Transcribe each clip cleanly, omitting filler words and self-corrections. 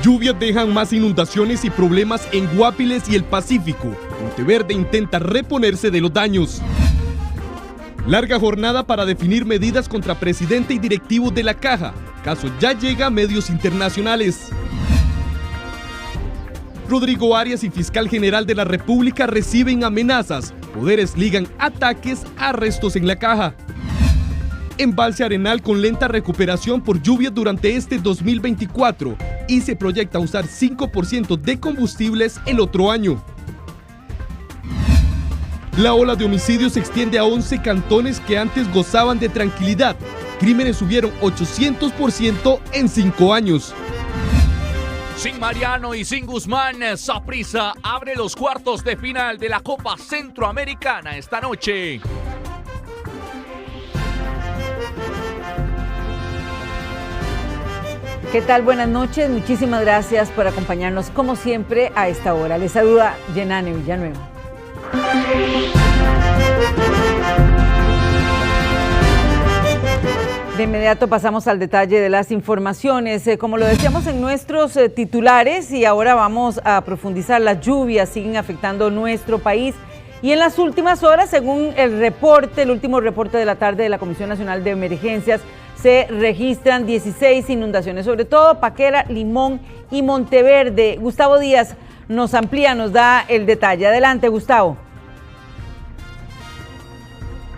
Lluvias dejan más inundaciones y problemas en Guapiles y el Pacífico. Monteverde intenta reponerse de los daños. Larga jornada para definir medidas contra presidente y directivos de la Caja. Caso ya llega a medios internacionales. Rodrigo Arias y fiscal general de la República reciben amenazas. Poderes ligan ataques a arrestos en la Caja. Embalse Arenal con lenta recuperación por lluvias durante este 2024 y se proyecta usar 5% de combustibles el otro año. La ola de homicidios se extiende a 11 cantones que antes gozaban de tranquilidad. Crímenes subieron 800% en 5 años. Sin Mariano y sin Guzmán, Saprissa abre los cuartos de final de la Copa Centroamericana esta noche. ¿Qué tal? Buenas noches, muchísimas gracias por acompañarnos como siempre a esta hora. Les saluda Yenane Villanueva. De inmediato pasamos al detalle de las informaciones. Como lo decíamos en nuestros titulares, y ahora vamos a profundizar, las lluvias siguen afectando nuestro país. Y en las últimas horas, según el último reporte de la tarde de la Comisión Nacional de Emergencias, se registran 16 inundaciones, sobre todo Paquera, Limón y Monteverde. Gustavo Díaz nos amplía, nos da el detalle. Adelante, Gustavo.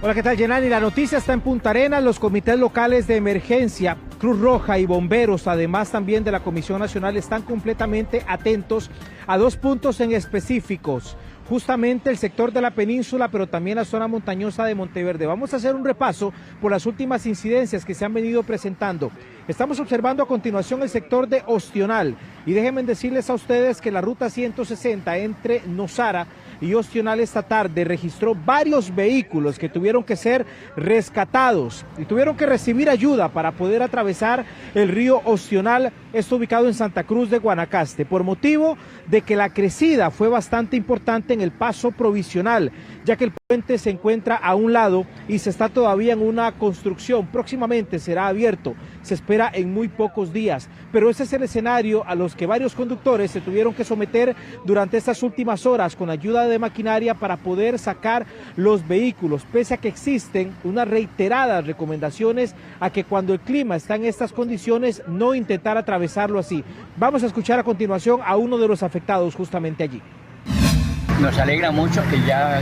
Hola, ¿qué tal, Yenani? La noticia está en Punta Arenas. Los comités locales de emergencia, Cruz Roja y bomberos, además también de la Comisión Nacional, están completamente atentos a 2 puntos en específicos. Justamente el sector de la península, pero también la zona montañosa de Monteverde. Vamos a hacer un repaso por las últimas incidencias que se han venido presentando. Estamos observando a continuación el sector de Ostional y déjenme decirles a ustedes que la ruta 160 entre Nosara y Ostional esta tarde registró varios vehículos que tuvieron que ser rescatados y tuvieron que recibir ayuda para poder atravesar el río Ostional, esto ubicado en Santa Cruz de Guanacaste, por motivo de que la crecida fue bastante importante en el paso provisional, ya que el puente se encuentra a un lado y se está todavía en una construcción. Próximamente será abierto, se espera en muy pocos días, pero ese es el escenario a los que varios conductores se tuvieron que someter durante estas últimas horas con ayuda de maquinaria para poder sacar los vehículos, pese a que existen unas reiteradas recomendaciones a que cuando el clima está en estas condiciones no intentar atravesarlo así. Vamos a escuchar a continuación a uno de los afectados justamente allí. Nos alegra mucho que ya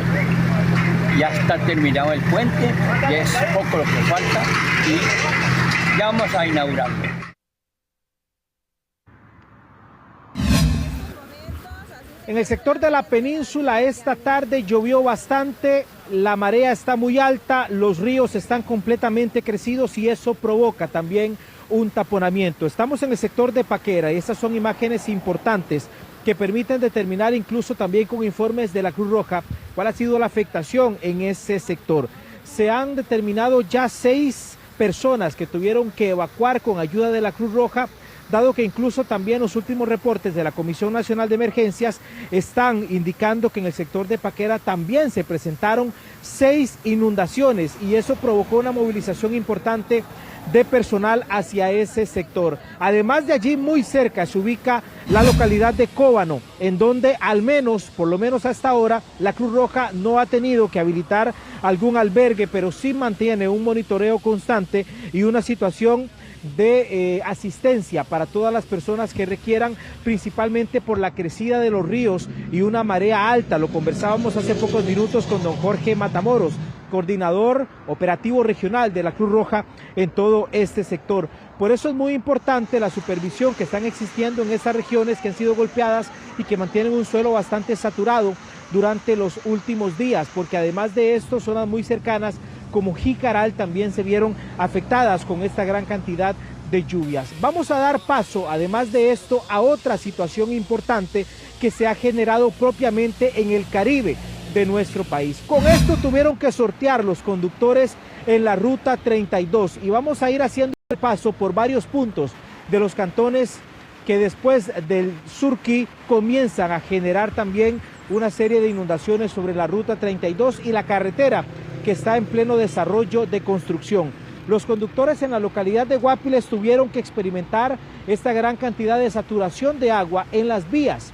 está terminado el puente, ya es poco lo que falta y ya vamos a inaugurarlo. En el sector de la península esta tarde llovió bastante, la marea está muy alta, los ríos están completamente crecidos y eso provoca también un taponamiento. Estamos en el sector de Paquera y estas son imágenes importantes que permiten determinar incluso también con informes de la Cruz Roja cuál ha sido la afectación en ese sector. Se han determinado ya 6 personas que tuvieron que evacuar con ayuda de la Cruz Roja, dado que incluso también los últimos reportes de la Comisión Nacional de Emergencias están indicando que en el sector de Paquera también se presentaron 6 inundaciones y eso provocó una movilización importante de personal hacia ese sector. Además de allí, muy cerca se ubica la localidad de Cóbano, en donde por lo menos hasta ahora, la Cruz Roja no ha tenido que habilitar algún albergue, pero sí mantiene un monitoreo constante y una situación de asistencia para todas las personas que requieran, principalmente por la crecida de los ríos y una marea alta. Lo conversábamos hace pocos minutos con don Jorge Matamoros, coordinador operativo regional de la Cruz Roja en todo este sector. Por eso es muy importante la supervisión que están existiendo en esas regiones que han sido golpeadas y que mantienen un suelo bastante saturado durante los últimos días, porque además de esto, zonas muy cercanas como Jicaral también se vieron afectadas con esta gran cantidad de lluvias. Vamos a dar paso, además de esto, a otra situación importante que se ha generado propiamente en el Caribe de nuestro país. Con esto tuvieron que sortear los conductores en la ruta 32 y vamos a ir haciendo el paso por varios puntos de los cantones que después del Surquí comienzan a generar también una serie de inundaciones sobre la ruta 32 y la carretera que está en pleno desarrollo de construcción. Los conductores en la localidad de Guapiles tuvieron que experimentar esta gran cantidad de saturación de agua en las vías.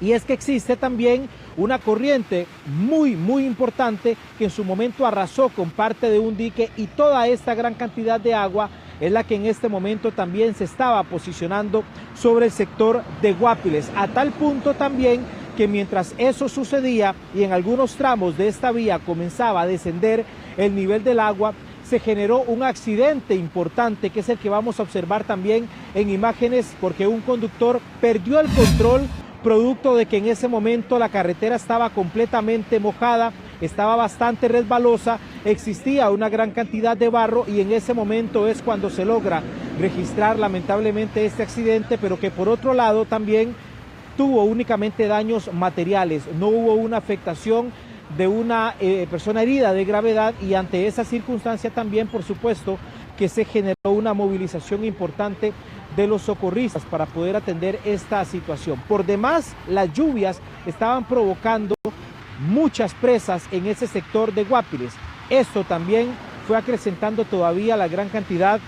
Y es que existe también una corriente muy importante que en su momento arrasó con parte de un dique, y toda esta gran cantidad de agua es la que en este momento también se estaba posicionando sobre el sector de Guapiles, a tal punto también que mientras eso sucedía y en algunos tramos de esta vía comenzaba a descender el nivel del agua, se generó un accidente importante, que es el que vamos a observar también en imágenes, porque un conductor perdió el control producto de que en ese momento la carretera estaba completamente mojada, estaba bastante resbalosa, existía una gran cantidad de barro, y en ese momento es cuando se logra registrar lamentablemente este accidente, pero que por otro lado también tuvo únicamente daños materiales, no hubo una afectación de una persona herida de gravedad, y ante esa circunstancia también, por supuesto, que se generó una movilización importante de los socorristas para poder atender esta situación. Por demás, las lluvias estaban provocando muchas presas en ese sector de Guapiles. Esto también fue acrecentando todavía la gran cantidad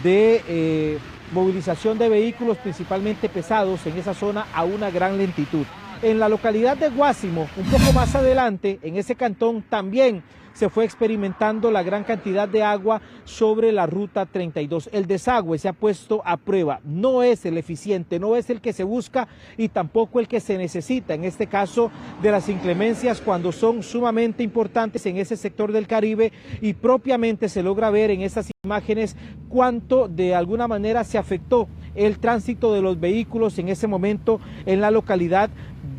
de movilización de vehículos, principalmente pesados, en esa zona a una gran lentitud. En la localidad de Guásimo, un poco más adelante, en ese cantón también se fue experimentando la gran cantidad de agua sobre la ruta 32. El desagüe se ha puesto a prueba, no es el eficiente, no es el que se busca y tampoco el que se necesita, en este caso de las inclemencias cuando son sumamente importantes en ese sector del Caribe, y propiamente se logra ver en estas imágenes cuánto de alguna manera se afectó el tránsito de los vehículos en ese momento en la localidad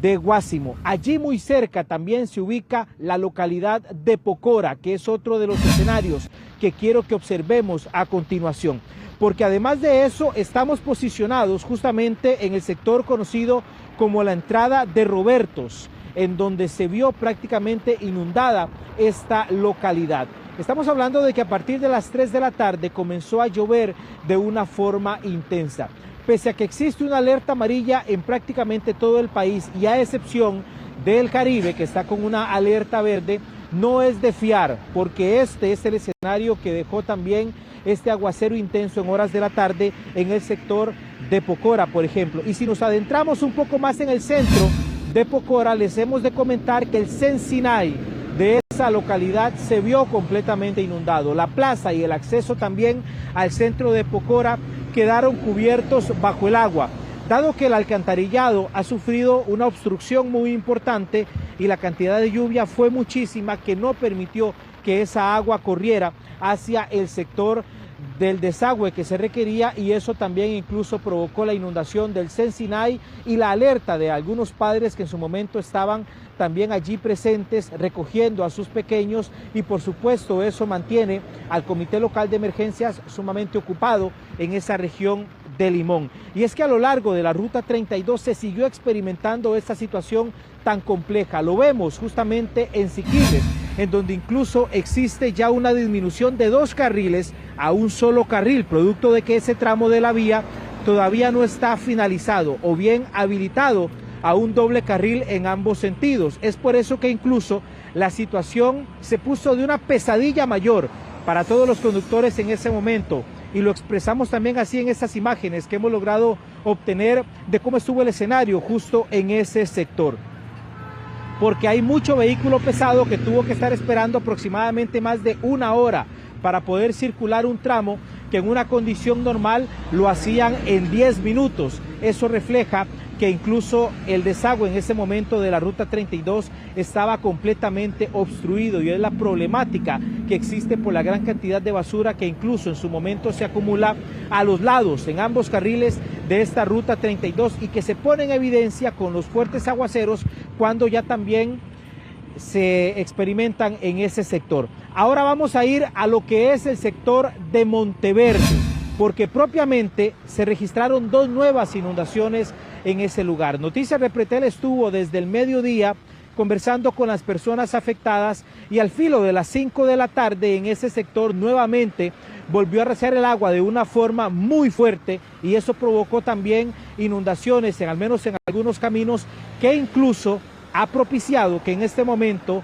de Guásimo. Allí muy cerca también se ubica la localidad de Pocora, que es otro de los escenarios que quiero que observemos a continuación, porque además de eso estamos posicionados justamente en el sector conocido como la entrada de Robertos, en donde se vio prácticamente inundada esta localidad. Estamos hablando de que a partir de las 3 de la tarde comenzó a llover de una forma intensa. Pese a que existe una alerta amarilla en prácticamente todo el país, y a excepción del Caribe, que está con una alerta verde, no es de fiar, porque este es el escenario que dejó también este aguacero intenso en horas de la tarde en el sector de Pocora, por ejemplo. Y si nos adentramos un poco más en el centro de Pocora, les hemos de comentar que el Sensinay de esa localidad se vio completamente inundado. La plaza y el acceso también al centro de Pocora quedaron cubiertos bajo el agua, dado que el alcantarillado ha sufrido una obstrucción muy importante y la cantidad de lluvia fue muchísima, que no permitió que esa agua corriera hacia el sector del desagüe que se requería, y eso también incluso provocó la inundación del Sensinay y la alerta de algunos padres que en su momento estaban también allí presentes recogiendo a sus pequeños, y por supuesto eso mantiene al Comité Local de Emergencias sumamente ocupado en esa región de Limón. Y es que a lo largo de la ruta 32 se siguió experimentando esta situación tan compleja. Lo vemos justamente en Siquirres, en donde incluso existe ya una disminución de 2 carriles a un solo carril, producto de que ese tramo de la vía todavía no está finalizado o bien habilitado a un doble carril en ambos sentidos. Es por eso que incluso la situación se puso de una pesadilla mayor para todos los conductores en ese momento, y lo expresamos también así en estas imágenes que hemos logrado obtener de cómo estuvo el escenario justo en ese sector, porque hay mucho vehículo pesado que tuvo que estar esperando aproximadamente más de 1 hora para poder circular un tramo que en una condición normal lo hacían en 10 minutos. Eso refleja que incluso el desagüe en ese momento de la ruta 32 estaba completamente obstruido, y es la problemática que existe por la gran cantidad de basura que incluso en su momento se acumula a los lados, en ambos carriles de esta ruta 32, y que se pone en evidencia con los fuertes aguaceros cuando ya también se experimentan en ese sector. Ahora vamos a ir a lo que es el sector de Monteverde, porque propiamente se registraron 2 nuevas inundaciones en ese lugar. Noticias Repretel estuvo desde el mediodía conversando con las personas afectadas, y al filo de las 5 de la tarde en ese sector nuevamente volvió a arreciar el agua de una forma muy fuerte, y eso provocó también inundaciones al menos en algunos caminos, que incluso ha propiciado que en este momento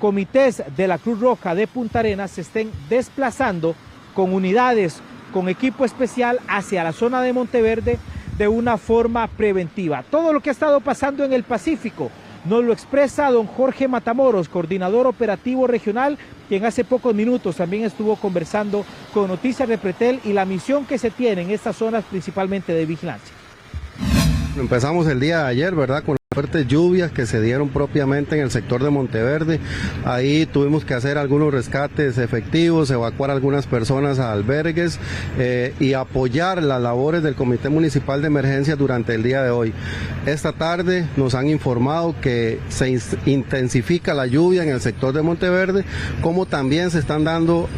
comités de la Cruz Roja de Punta Arenas se estén desplazando con unidades, con equipo especial hacia la zona de Monteverde de una forma preventiva. Todo lo que ha estado pasando en el Pacífico nos lo expresa don Jorge Matamoros, coordinador operativo regional, quien hace pocos minutos también estuvo conversando con Noticias Repretel y la misión que se tiene en estas zonas principalmente de vigilancia. Empezamos el día de ayer, ¿verdad?, con fuertes lluvias que se dieron propiamente en el sector de Monteverde. Ahí tuvimos que hacer algunos rescates efectivos, evacuar algunas personas a albergues y apoyar las labores del Comité Municipal de Emergencia durante el día de hoy. Esta tarde nos han informado que se intensifica la lluvia en el sector de Monteverde, como también se están dando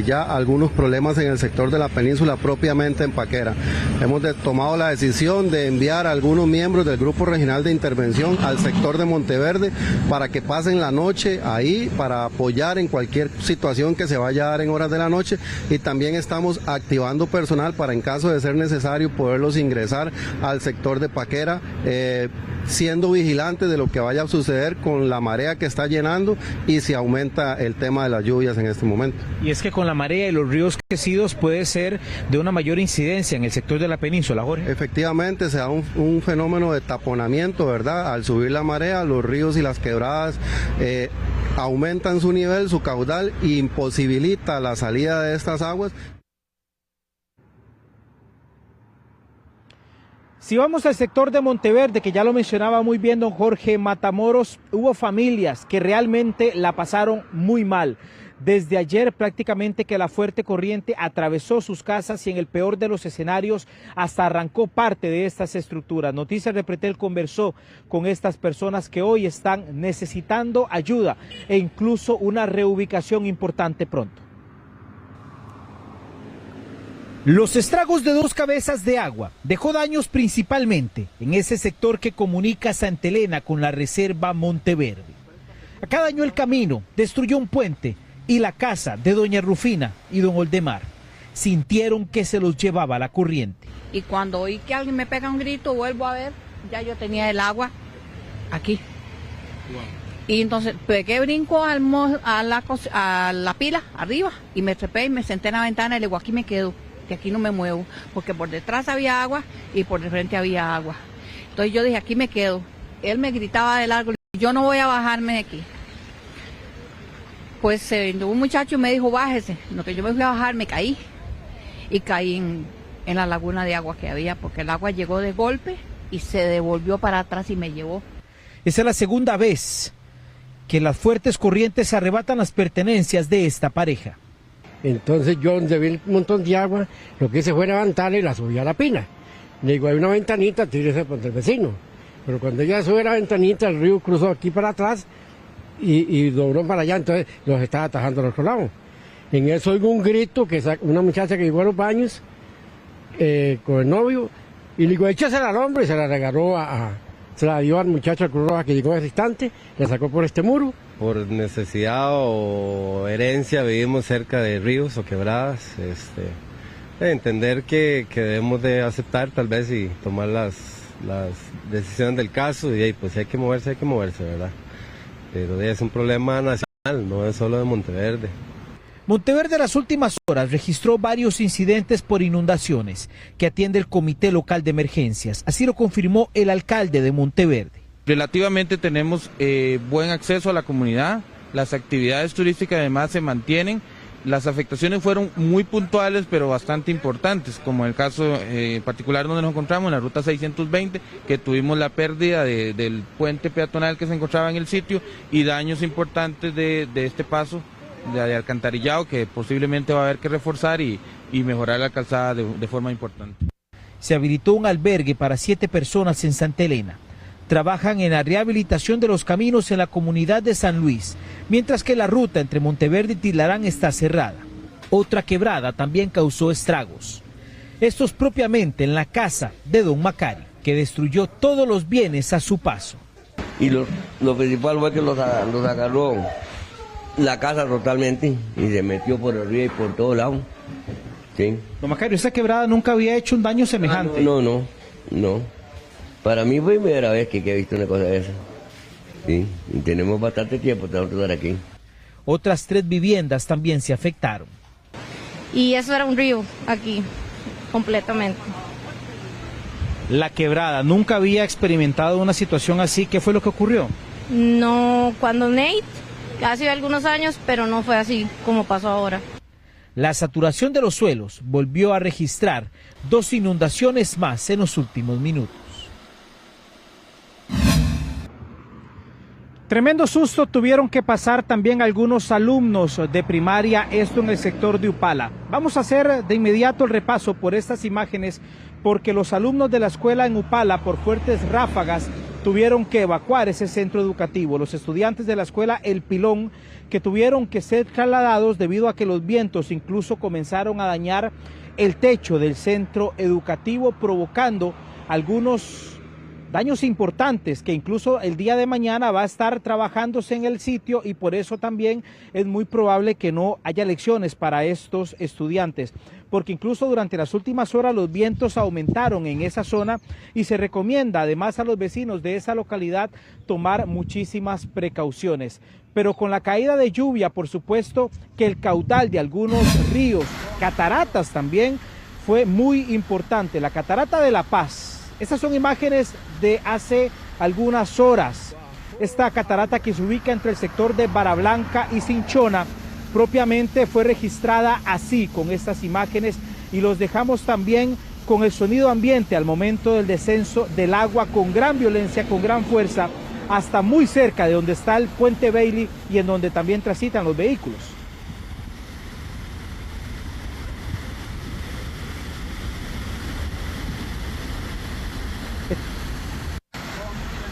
ya algunos problemas en el sector de la península, propiamente en Paquera. Hemos tomado la decisión de enviar a algunos miembros del Grupo Regional de Intervención al sector de Monteverde para que pasen la noche ahí para apoyar en cualquier situación que se vaya a dar en horas de la noche, y también estamos activando personal para, en caso de ser necesario, poderlos ingresar al sector de Paquera, siendo vigilantes de lo que vaya a suceder con la marea que está llenando y si aumenta el tema de las lluvias en este momento. Y es que con la marea y los ríos crecidos puede ser de una mayor incidencia en el sector de la península, Jorge. Efectivamente, se da un fenómeno de taponamiento, ¿verdad? Al subir la marea, los ríos y las quebradas aumentan su nivel, su caudal, e imposibilita la salida de estas aguas. Si vamos al sector de Monteverde, que ya lo mencionaba muy bien don Jorge Matamoros, hubo familias que realmente la pasaron muy mal. Desde ayer prácticamente que la fuerte corriente atravesó sus casas y en el peor de los escenarios hasta arrancó parte de estas estructuras. Noticias Repretel conversó con estas personas que hoy están necesitando ayuda e incluso una reubicación importante pronto. Los estragos de 2 cabezas de agua dejó daños principalmente en ese sector que comunica Santa Elena con la reserva Monteverde. Acá dañó el camino, destruyó un puente y la casa de doña Rufina y don Oldemar. Sintieron que se los llevaba la corriente. Y cuando oí que alguien me pega un grito, vuelvo a ver, ya yo tenía el agua aquí. Y entonces pegué brinco a la pila arriba y me trepé y me senté en la ventana y le digo, aquí me quedo, que aquí no me muevo, porque por detrás había agua y por de frente había agua. Entonces yo dije, aquí me quedo. Él me gritaba de largo, yo no voy a bajarme de aquí. Pues un muchacho me dijo, bájese. Lo que yo me fui a bajar, me caí. Y caí en la laguna de agua que había, porque el agua llegó de golpe y se devolvió para atrás y me llevó. Esa es la segunda vez que las fuertes corrientes arrebatan las pertenencias de esta pareja. Entonces yo, donde vi un montón de agua, lo que hice fue levantarla y la subí a la pila. Le digo, hay una ventanita, tírese por el vecino. Pero cuando ella sube la ventanita, el río cruzó aquí para atrás y dobló para allá, entonces los estaba atajando al otro lado. En eso oigo un grito, que una muchacha que llegó a los baños con el novio, y le digo, échasela al hombre, y se la regaló se la dio al muchacho Cruz Roja que llegó a ese instante, la sacó por este muro. Por necesidad o herencia vivimos cerca de ríos o quebradas, entender que debemos de aceptar tal vez y tomar las decisiones del caso, y pues si hay que moverse, ¿verdad? Pero es un problema nacional, no es solo de Monteverde. Monteverde en las últimas horas registró varios incidentes por inundaciones que atiende el Comité Local de Emergencias. Así lo confirmó el alcalde de Monteverde. Relativamente tenemos buen acceso a la comunidad, las actividades turísticas además se mantienen. Las afectaciones fueron muy puntuales pero bastante importantes, como el caso particular donde nos encontramos, en la ruta 620, que tuvimos la pérdida del puente peatonal que se encontraba en el sitio y daños importantes de este paso de alcantarillado que posiblemente va a haber que reforzar y mejorar la calzada de forma importante. Se habilitó un albergue para 7 personas en Santa Elena. Trabajan en la rehabilitación de los caminos en la comunidad de San Luis, mientras que la ruta entre Monteverde y Tilarán está cerrada. Otra quebrada también causó estragos. Estos propiamente en la casa de don Macari, que destruyó todos los bienes a su paso. Y lo principal fue que los agarró la casa totalmente y se metió por el río y por todos lados. Sí. Don Macario, ¿esa quebrada nunca había hecho un daño semejante? No. Para mí fue primera vez que he visto una cosa de esa. Sí, y tenemos bastante tiempo de estar aquí. Otras 3 viviendas también se afectaron. Y eso era un río aquí, completamente. La quebrada, ¿nunca había experimentado una situación así? ¿Qué fue lo que ocurrió? No, cuando Nate, hace algunos años, pero no fue así como pasó ahora. La saturación de los suelos volvió a registrar 2 inundaciones más en los últimos minutos. Tremendo susto tuvieron que pasar también algunos alumnos de primaria, esto en el sector de Upala. Vamos a hacer de inmediato el repaso por estas imágenes porque los alumnos de la escuela en Upala, por fuertes ráfagas, tuvieron que evacuar ese centro educativo. Los estudiantes de la escuela El Pilón, que tuvieron que ser trasladados debido a que los vientos incluso comenzaron a dañar el techo del centro educativo, provocando algunos daños importantes que incluso el día de mañana va a estar trabajándose en el sitio y por eso también es muy probable que no haya lecciones para estos estudiantes, porque incluso durante las últimas horas los vientos aumentaron en esa zona y se recomienda además a los vecinos de esa localidad tomar muchísimas precauciones. Pero con la caída de lluvia, por supuesto que el caudal de algunos ríos, cataratas también, fue muy importante. La catarata de La Paz. Estas son imágenes de hace algunas horas. Esta catarata que se ubica entre el sector de Barablanca y Cinchona propiamente fue registrada así, con estas imágenes, y los dejamos también con el sonido ambiente al momento del descenso del agua con gran violencia, con gran fuerza, hasta muy cerca de donde está el puente Bailey y en donde también transitan los vehículos.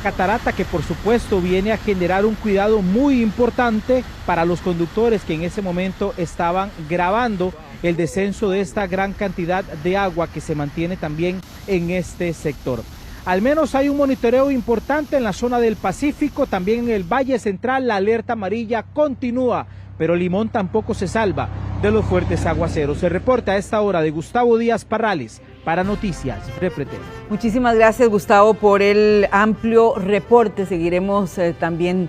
Catarata que por supuesto viene a generar un cuidado muy importante para los conductores que en ese momento estaban grabando el descenso de esta gran cantidad de agua que se mantiene también en este sector. Al menos hay un monitoreo importante en la zona del Pacífico, también en el Valle Central la alerta amarilla continúa, pero Limón tampoco se salva de los fuertes aguaceros. Se reporta a esta hora de Gustavo Díaz Parrales para Noticias Repretel. Muchísimas gracias, Gustavo, por el amplio reporte. Seguiremos también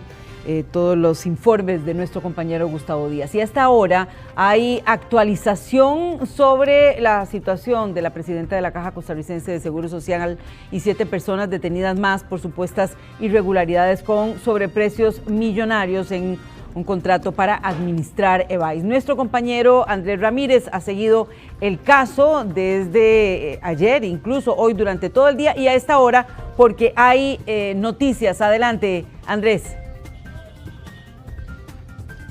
todos los informes de nuestro compañero Gustavo Díaz. Y a esta hora hay actualización sobre la situación de la presidenta de la Caja Costarricense de Seguro Social y 7 personas detenidas más por supuestas irregularidades con sobreprecios millonarios en un contrato para administrar EVAIS. Nuestro compañero Andrés Ramírez ha seguido el caso desde ayer, incluso hoy durante todo el día y a esta hora porque hay noticias. Adelante, Andrés.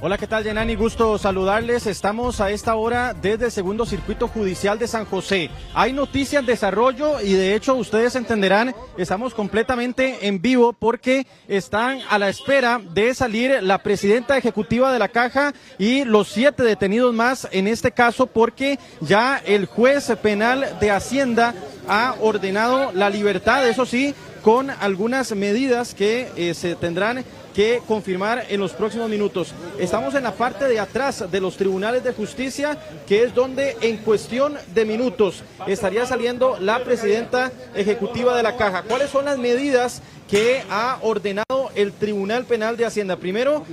Hola, ¿qué tal, Yanani? Gusto saludarles. Estamos a esta hora desde el segundo circuito judicial de San José. Hay noticias en desarrollo y de hecho ustedes entenderán, estamos completamente en vivo porque están a la espera de salir la presidenta ejecutiva de la Caja y los 7 detenidos más en este caso porque ya el juez penal de Hacienda ha ordenado la libertad, eso sí, con algunas medidas que se tendrán que confirmar en los próximos minutos. Estamos en la parte de atrás de los tribunales de justicia, que es donde en cuestión de minutos estaría saliendo la presidenta ejecutiva de la Caja. ¿Cuáles son las medidas que ha ordenado el Tribunal Penal de Hacienda? Primero,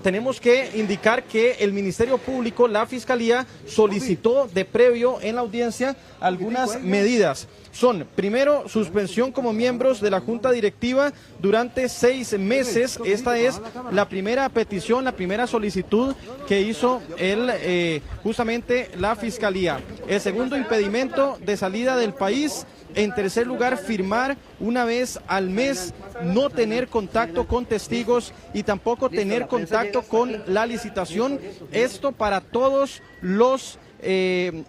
tenemos que indicar que el Ministerio Público, la Fiscalía, solicitó de previo en la audiencia algunas medidas. Son, primero, suspensión como miembros de la Junta Directiva durante 6 meses. Esta es la primera petición, la primera solicitud que hizo justamente la Fiscalía. El segundo, impedimento de salida del país. En tercer lugar, firmar una vez al mes, no tener contacto con testigos y tampoco tener contacto con la licitación. Esto para todos los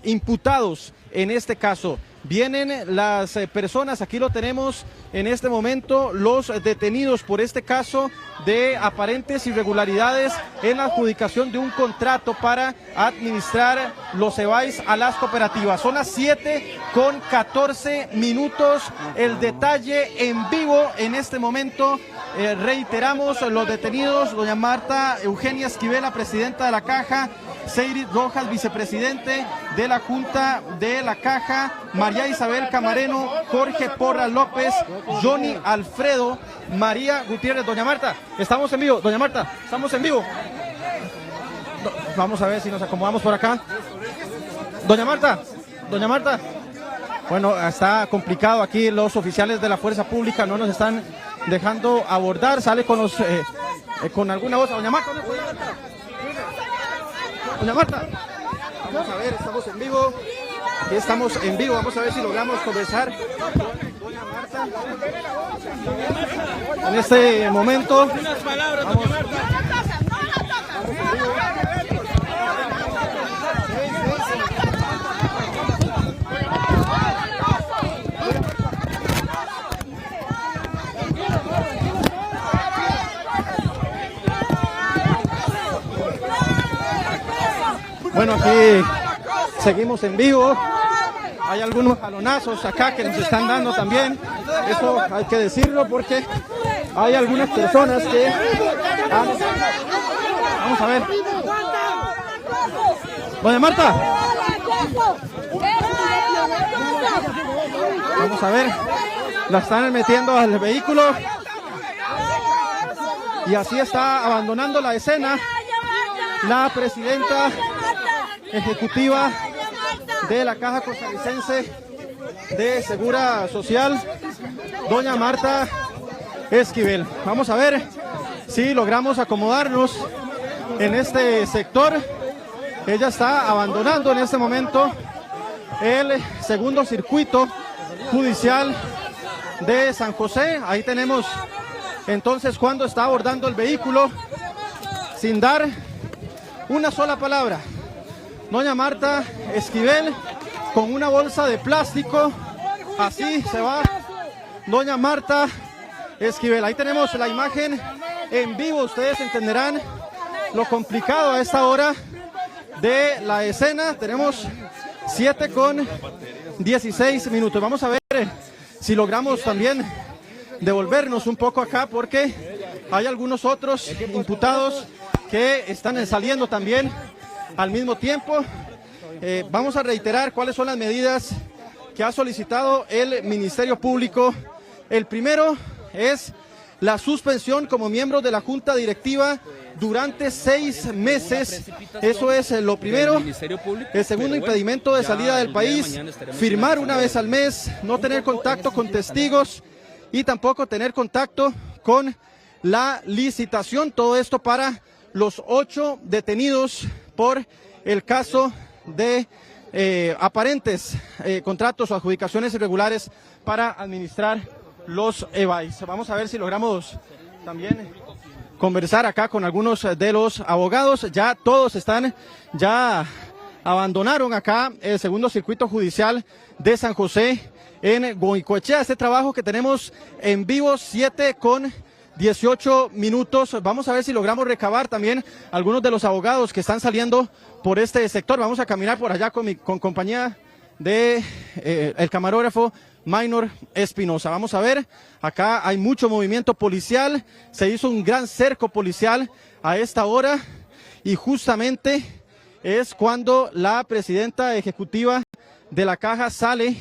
imputados en este caso. Vienen las personas, aquí lo tenemos en este momento, los detenidos por este caso de aparentes irregularidades en la adjudicación de un contrato para administrar los EVAIS a las cooperativas. Son las 7:14 minutos, el detalle en vivo en este momento. Reiteramos los detenidos, doña Marta Eugenia Esquivel, presidenta de la Caja, Seirid Rojas, vicepresidente de la Junta de la Caja, María Isabel Camareno, Jorge Porras López, Johnny Alfredo, María Gutiérrez. Doña Marta, estamos en vivo. Doña Marta, estamos en vivo. Vamos a ver si nos acomodamos por acá. Doña Marta. Bueno, está complicado aquí, los oficiales de la fuerza pública no nos están dejando abordar. Sale con los con alguna voz. Doña Marta. Vamos a ver, estamos en vivo. Aquí estamos en vivo, vamos a ver si logramos conversar con Doña Marta. En este momento vamos. Bueno, aquí seguimos en vivo. Hay algunos jalonazos acá que nos están dando también. Eso hay que decirlo porque hay algunas personas que... Vamos a ver. Doña Marta. Vamos a ver. La están metiendo al vehículo. Y así está abandonando la escena la presidenta ejecutiva de la Caja Costarricense de Seguridad Social, doña Marta Esquivel. Vamos a ver si logramos acomodarnos en este sector. Ella está abandonando en este momento el segundo circuito judicial de San José. Ahí tenemos entonces cuando está abordando el vehículo sin dar una sola palabra. Doña Marta Esquivel con una bolsa de plástico. Así se va doña Marta Esquivel. Ahí tenemos la imagen en vivo. Ustedes entenderán lo complicado a esta hora de la escena. Tenemos 7:16. Vamos a ver si logramos también devolvernos un poco acá porque hay algunos otros imputados que están saliendo también al mismo tiempo. Vamos a reiterar cuáles son las medidas que ha solicitado el Ministerio Público. El primero es la suspensión como miembro de la Junta Directiva durante 6 meses. Eso es lo primero. El segundo, impedimento de salida del país, firmar una vez al mes, no tener contacto con testigos y tampoco tener contacto con la licitación. Todo esto para los 8 detenidos por el caso de aparentes contratos o adjudicaciones irregulares para administrar los EVAIS. Vamos a ver si logramos también conversar acá con algunos de los abogados. Ya todos abandonaron acá el segundo circuito judicial de San José en Goicoechea. Este trabajo que tenemos en vivo, 7:18. Vamos a ver si logramos recabar también algunos de los abogados que están saliendo por este sector. Vamos a caminar por allá con compañía de el camarógrafo Maynor Espinosa. Vamos a ver, acá hay mucho movimiento policial, se hizo un gran cerco policial a esta hora y justamente es cuando la presidenta ejecutiva de la Caja sale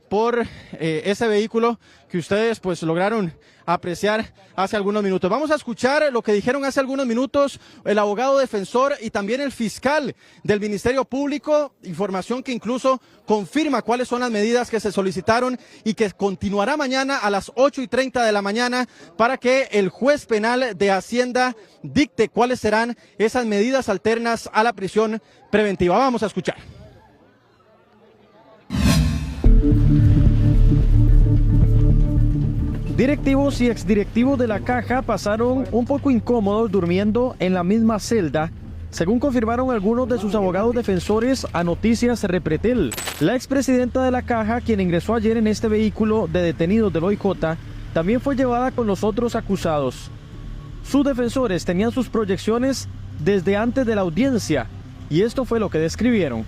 por ese vehículo que ustedes pues lograron apreciar hace algunos minutos. Vamos a escuchar lo que dijeron hace algunos minutos el abogado defensor y también el fiscal del Ministerio Público, información que incluso confirma cuáles son las medidas que se solicitaron y que continuará mañana a las 8:30 de la mañana para que el juez penal de Hacienda dicte cuáles serán esas medidas alternas a la prisión preventiva. Vamos a escuchar. Directivos y exdirectivos de la Caja pasaron un poco incómodos durmiendo en la misma celda, según confirmaron algunos de sus abogados defensores a Noticias Repretel. La expresidenta de la Caja, quien ingresó ayer en este vehículo de detenidos del OIJ, también fue llevada con los otros acusados. Sus defensores tenían sus proyecciones desde antes de la audiencia y esto fue lo que describieron.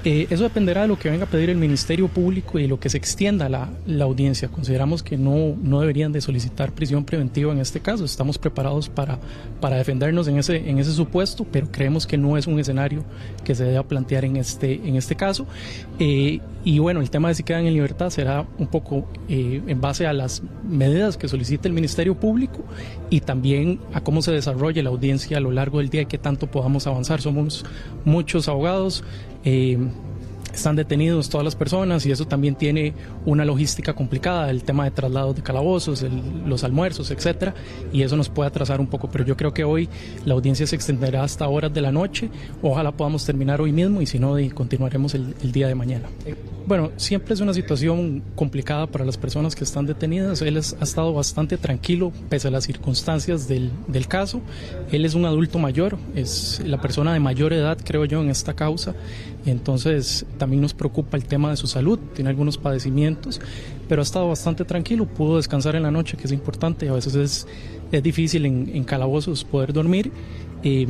Eso dependerá de lo que venga a pedir el Ministerio Público y lo que se extienda la audiencia. Consideramos que no deberían de solicitar prisión preventiva en este caso. Estamos preparados para defendernos en ese supuesto, pero creemos que no es un escenario que se deba plantear en este caso. Y bueno, el tema de si quedan en libertad será un poco en base a las medidas que solicite el Ministerio Público y también a cómo se desarrolle la audiencia a lo largo del día y qué tanto podamos avanzar. Somos muchos abogados. Están detenidos todas las personas y eso también tiene una logística complicada, el tema de traslados de calabozos, los almuerzos, etcétera, y eso nos puede atrasar un poco, pero yo creo que hoy la audiencia se extenderá hasta horas de la noche, ojalá podamos terminar hoy mismo y si no, continuaremos el día de mañana. Bueno, siempre es una situación complicada para las personas que están detenidas. Él ha estado bastante tranquilo pese a las circunstancias del caso. Él es un adulto mayor, es la persona de mayor edad, creo yo, en esta causa. Entonces también nos preocupa el tema de su salud, tiene algunos padecimientos, pero ha estado bastante tranquilo, pudo descansar en la noche, que es importante. A veces es difícil en calabozos poder dormir. Y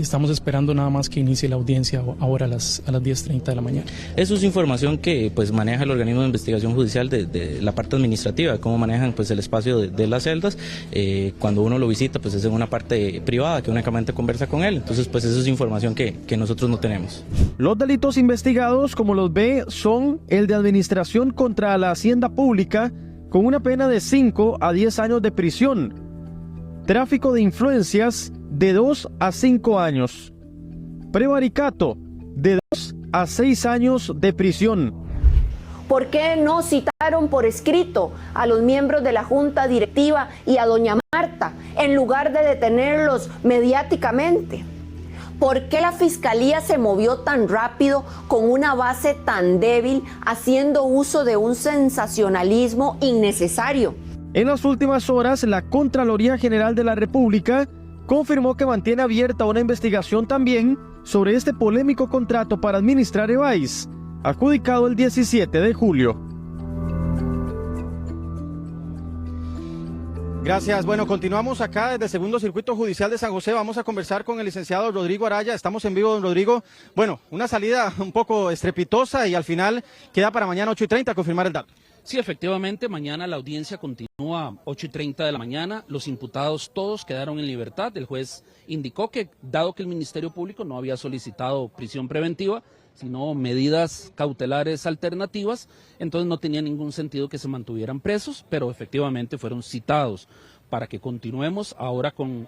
estamos esperando nada más que inicie la audiencia ahora a las 10:30 de la mañana. Eso es información que pues maneja el organismo de investigación judicial de la parte administrativa, cómo manejan pues el espacio de las celdas. Cuando uno lo visita pues es en una parte privada que únicamente conversa con él, entonces pues eso es información que nosotros no tenemos. Los delitos investigados, como los ve, son el de administración contra la hacienda pública con una pena de 5 a 10 años de prisión, tráfico de influencias de 2 a 5 años. Prevaricato, de 2 a 6 años de prisión. ¿Por qué no citaron por escrito a los miembros de la Junta Directiva y a doña Marta en lugar de detenerlos mediáticamente? ¿Por qué la Fiscalía se movió tan rápido con una base tan débil, haciendo uso de un sensacionalismo innecesario? En las últimas horas, la Contraloría General de la República confirmó que mantiene abierta una investigación también sobre este polémico contrato para administrar EVAIS, adjudicado el 17 de julio. Gracias. Bueno, continuamos acá desde el Segundo Circuito Judicial de San José. Vamos a conversar con el licenciado Rodrigo Araya. Estamos en vivo, don Rodrigo. Bueno, una salida un poco estrepitosa y al final queda para mañana 8:30 confirmar el dato. Sí, efectivamente, mañana la audiencia continúa 8:30 de la mañana. Los imputados todos quedaron en libertad. El juez indicó que, dado que el Ministerio Público no había solicitado prisión preventiva, sino medidas cautelares alternativas, entonces no tenía ningún sentido que se mantuvieran presos, pero efectivamente fueron citados para que continuemos ahora con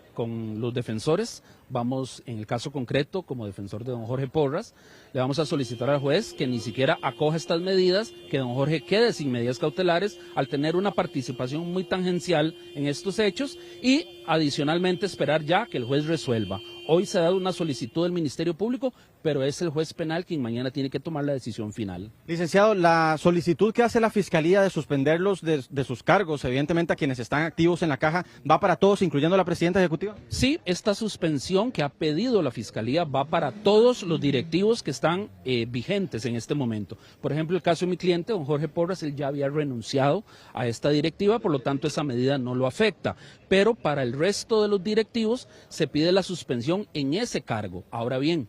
los defensores. Vamos, en el caso concreto, como defensor de don Jorge Porras, le vamos a solicitar al juez que ni siquiera acoja estas medidas, que don Jorge quede sin medidas cautelares al tener una participación muy tangencial en estos hechos y adicionalmente esperar ya que el juez resuelva. Hoy se ha dado una solicitud del Ministerio Público, pero es el juez penal quien mañana tiene que tomar la decisión final. Licenciado, la solicitud que hace la Fiscalía de suspenderlos de sus cargos, evidentemente a quienes están activos en la caja, ¿va para todos, incluyendo la presidenta ejecutiva? Sí, esta suspensión que ha pedido la Fiscalía va para todos los directivos que están vigentes en este momento. Por ejemplo, el caso de mi cliente, don Jorge Porras, él ya había renunciado a esta directiva, por lo tanto esa medida no lo afecta. Pero para el resto de los directivos se pide la suspensión en ese cargo. Ahora bien,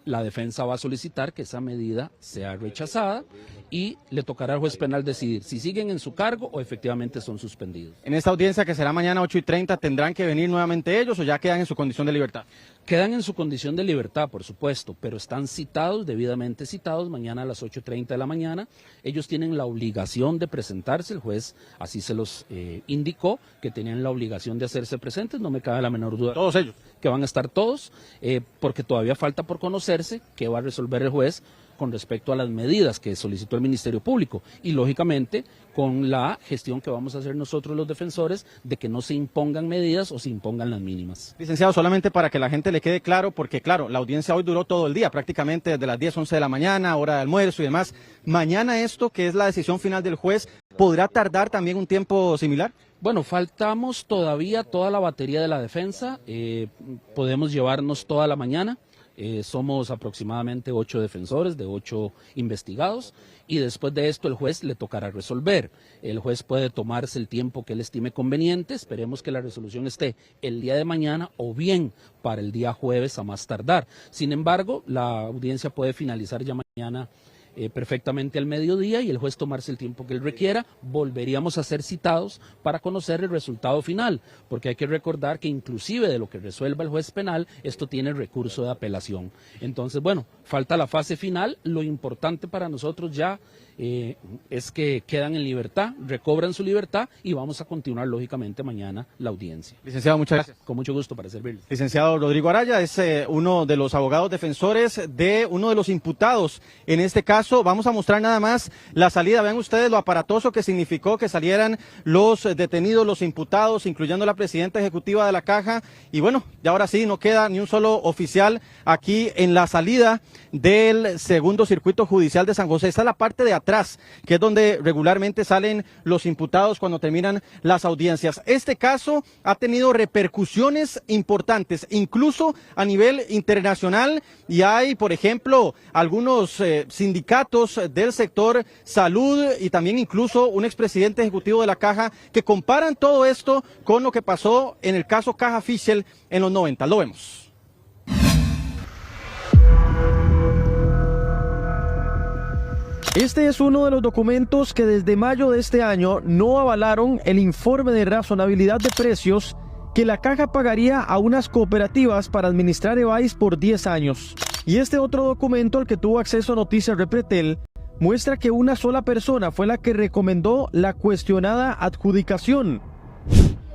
la defensa va a solicitar que esa medida sea rechazada y le tocará al juez penal decidir si siguen en su cargo o efectivamente son suspendidos. En esta audiencia que será mañana 8:30, ¿tendrán que venir nuevamente ellos o ya quedan en su condición de libertad? Quedan en su condición de libertad, por supuesto, pero están citados, debidamente citados, mañana a las 8:30 de la mañana. Ellos tienen la obligación de presentarse, el juez así se los indicó, que tenían la obligación de hacerse presentes, no me cabe la menor duda. ¿Todos ellos? Que van a estar todos, porque todavía falta por conocerse qué va a resolver el juez con respecto a las medidas que solicitó el Ministerio Público y lógicamente con la gestión que vamos a hacer nosotros los defensores de que no se impongan medidas o se impongan las mínimas. Licenciado, solamente para que la gente le quede claro, porque claro, la audiencia hoy duró todo el día, prácticamente desde las 10, 11 de la mañana, hora de almuerzo y demás. Mañana esto, que es la decisión final del juez, ¿podrá tardar también un tiempo similar? Bueno, faltamos todavía toda la batería de la defensa, podemos llevarnos toda la mañana. Somos aproximadamente 8 defensores de 8 investigados y después de esto el juez le tocará resolver. El juez puede tomarse el tiempo que él estime conveniente, esperemos que la resolución esté el día de mañana o bien para el día jueves a más tardar. Sin embargo, la audiencia puede finalizar ya mañana perfectamente al mediodía y el juez tomarse el tiempo que él requiera. Volveríamos a ser citados para conocer el resultado final, porque hay que recordar que inclusive de lo que resuelva el juez penal, esto tiene recurso de apelación. Entonces, bueno, falta la fase final. Lo importante para nosotros ya es que quedan en libertad, recobran su libertad y vamos a continuar lógicamente mañana la audiencia. Licenciado, muchas gracias. Con mucho gusto para servirles. Licenciado Rodrigo Araya es uno de los abogados defensores de uno de los imputados. En este caso vamos a mostrar nada más la salida. Vean ustedes lo aparatoso que significó que salieran los detenidos, los imputados, incluyendo la presidenta ejecutiva de la Caja. Y bueno, ya ahora sí, no queda ni un solo oficial aquí en la salida del segundo circuito judicial de San José. Esta es la parte de atrás, que es donde regularmente salen los imputados cuando terminan las audiencias. Este caso ha tenido repercusiones importantes, incluso a nivel internacional, y hay, por ejemplo, algunos sindicatos del sector salud y también incluso un expresidente ejecutivo de la Caja que comparan todo esto con lo que pasó en el caso Caja Fischel en los 90. Lo vemos. Este es uno de los documentos que desde mayo de este año no avalaron el informe de razonabilidad de precios que la Caja pagaría a unas cooperativas para administrar EVAIS por 10 años. Y este otro documento al que tuvo acceso Noticias Repretel muestra que una sola persona fue la que recomendó la cuestionada adjudicación.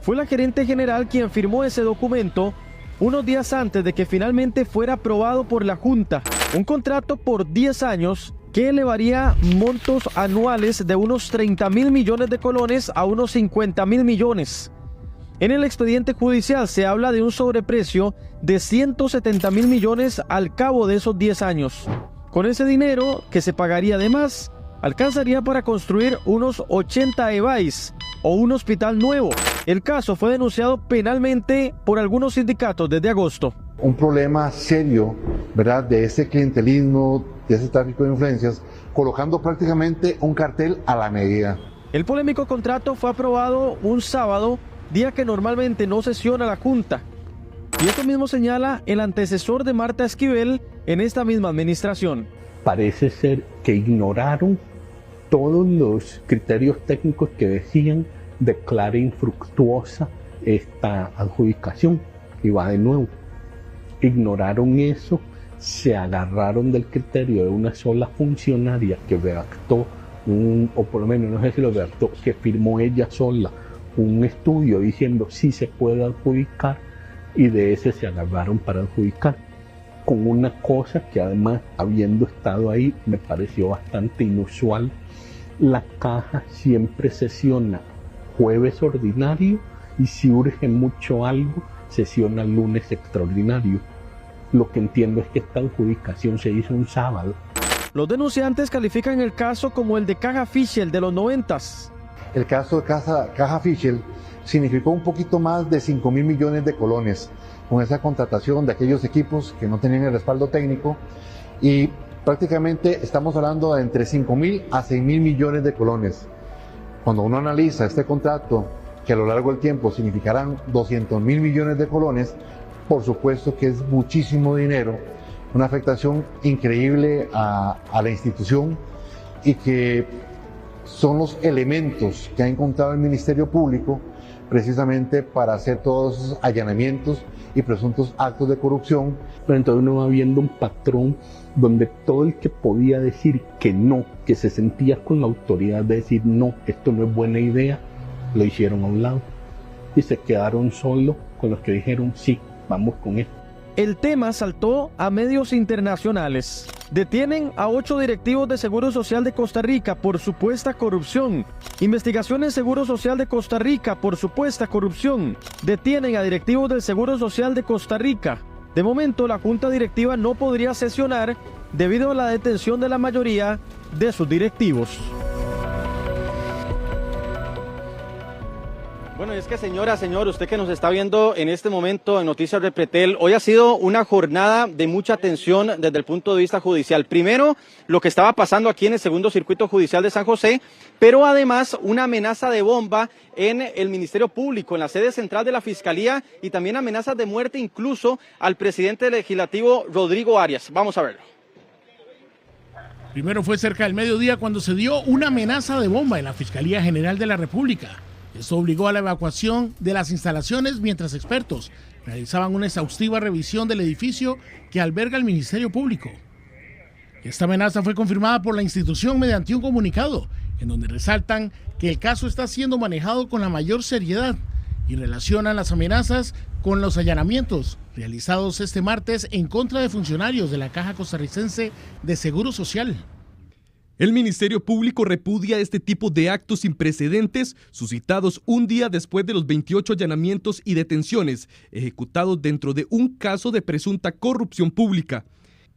Fue la gerente general quien firmó ese documento unos días antes de que finalmente fuera aprobado por la Junta. Un contrato por 10 años que elevaría montos anuales de unos 30.000 millones de colones a unos 50.000 millones. En el expediente judicial se habla de un sobreprecio de 170.000 millones al cabo de esos 10 años. Con ese dinero que se pagaría de más, alcanzaría para construir unos 80 EVAIS o un hospital nuevo. El caso fue denunciado penalmente por algunos sindicatos desde agosto. Un problema serio, ¿verdad?, de ese clientelismo, de ese tráfico de influencias, colocando prácticamente un cartel a la medida. El polémico contrato fue aprobado un sábado, día que normalmente no sesiona la Junta. Y esto mismo señala el antecesor de Marta Esquivel en esta misma administración. Parece ser que ignoraron todos los criterios técnicos que decían declare infructuosa esta adjudicación. Y va de nuevo. Ignoraron eso, se agarraron del criterio de una sola funcionaria que redactó o por lo menos no sé si lo redactó, que firmó ella sola un estudio diciendo si se puede adjudicar, y de ese se agarraron para adjudicar, con una cosa que además, habiendo estado ahí, me pareció bastante inusual. La Caja siempre sesiona jueves ordinario y si urge mucho algo, sesiona lunes extraordinario. Lo que entiendo es que esta adjudicación se hizo un sábado. Los denunciantes califican el caso como el de Caja Fischel de los 90s. El caso de Caja Fischel significó un poquito más de 5.000 millones de colones con esa contratación de aquellos equipos que no tenían el respaldo técnico, y prácticamente estamos hablando de entre 5.000 a 6.000 millones de colones. Cuando uno analiza este contrato, que a lo largo del tiempo significarán 200.000 millones de colones, por supuesto que es muchísimo dinero, una afectación increíble a la institución, y que son los elementos que ha encontrado el Ministerio Público precisamente para hacer todos esos allanamientos y presuntos actos de corrupción. Pero entonces uno va viendo un patrón donde todo el que podía decir que no, que se sentía con la autoridad de decir no, esto no es buena idea, lo hicieron a un lado y se quedaron solos con los que dijeron sí, vamos con esto. El tema saltó a medios internacionales. Detienen a 8 directivos de Seguro Social de Costa Rica por supuesta corrupción. Investigación en Seguro Social de Costa Rica por supuesta corrupción. Detienen a directivos del Seguro Social de Costa Rica. De momento, la Junta Directiva no podría sesionar debido a la detención de la mayoría de sus directivos. Bueno, es que señor, usted que nos está viendo en este momento en Noticias de Pretel, hoy ha sido una jornada de mucha tensión desde el punto de vista judicial. Primero, lo que estaba pasando aquí en el segundo circuito judicial de San José, pero además una amenaza de bomba en el Ministerio Público, en la sede central de la Fiscalía, y también amenazas de muerte incluso al presidente legislativo Rodrigo Arias. Vamos a verlo. Primero fue cerca del mediodía cuando se dio una amenaza de bomba en la Fiscalía General de la República. Esto obligó a la evacuación de las instalaciones mientras expertos realizaban una exhaustiva revisión del edificio que alberga el Ministerio Público. Esta amenaza fue confirmada por la institución mediante un comunicado, en donde resaltan que el caso está siendo manejado con la mayor seriedad y relacionan las amenazas con los allanamientos realizados este martes en contra de funcionarios de la Caja Costarricense de Seguro Social. El Ministerio Público repudia este tipo de actos sin precedentes suscitados un día después de los 28 allanamientos y detenciones ejecutados dentro de un caso de presunta corrupción pública.